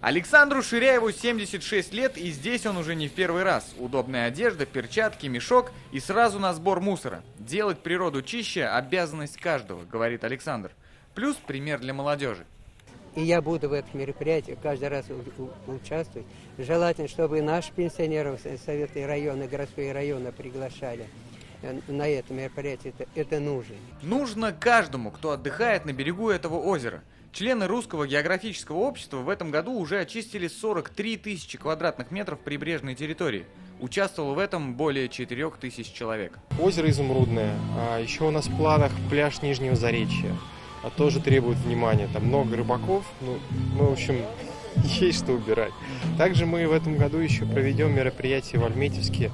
Александру Ширяеву 76 лет, и здесь он уже не в первый раз. Удобная одежда, перчатки, мешок и сразу на сбор мусора. Делать природу чище – обязанность каждого, говорит Александр. Плюс пример для молодежи. И я буду в этих мероприятиях каждый раз участвовать. Желательно, чтобы наших пенсионеров, советы района, городские районы приглашали на это мероприятие. Это нужно. Нужно каждому, кто отдыхает на берегу этого озера. Члены Русского географического общества в этом году уже очистили 43 тысячи квадратных метров прибрежной территории. Участвовало в этом более 4 тысяч человек. Озеро Изумрудное. Еще у нас в планах пляж Нижнего Заречья. Тоже требует внимания. Там много рыбаков. В общем, есть что убирать. Также мы в этом году еще проведем мероприятие в Альметьевске,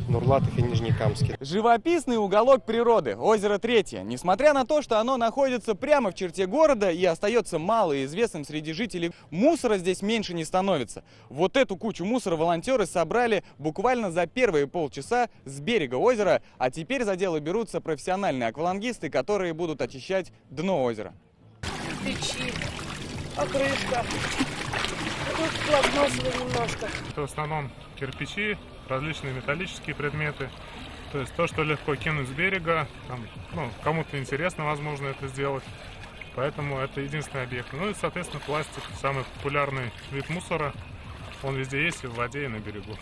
Нурлатов и Нижнекамске. Живописный уголок природы, озеро Третье. Несмотря на то, что оно находится прямо в черте города и остается малоизвестным среди жителей, мусора здесь меньше не становится. Вот эту кучу мусора волонтеры собрали буквально за первые полчаса с берега озера, а теперь за дело берутся профессиональные аквалангисты, которые будут очищать дно озера. Печи, покрышка. Тут пластмассовый немножко. Это в основном кирпичи, различные металлические предметы. То есть то, что легко кинуть с берега, кому-то интересно, возможно, это сделать. Поэтому это единственный объект. Ну и, соответственно, пластик, самый популярный вид мусора. Он везде есть, и в воде, и на берегу.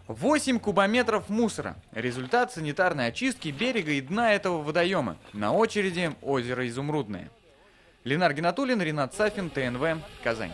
8 кубометров мусора. Результат санитарной очистки берега и дна этого водоема. На очереди озеро Изумрудное. Ленар Гинатуллин, Ренат Сафин, ТНВ, Казань.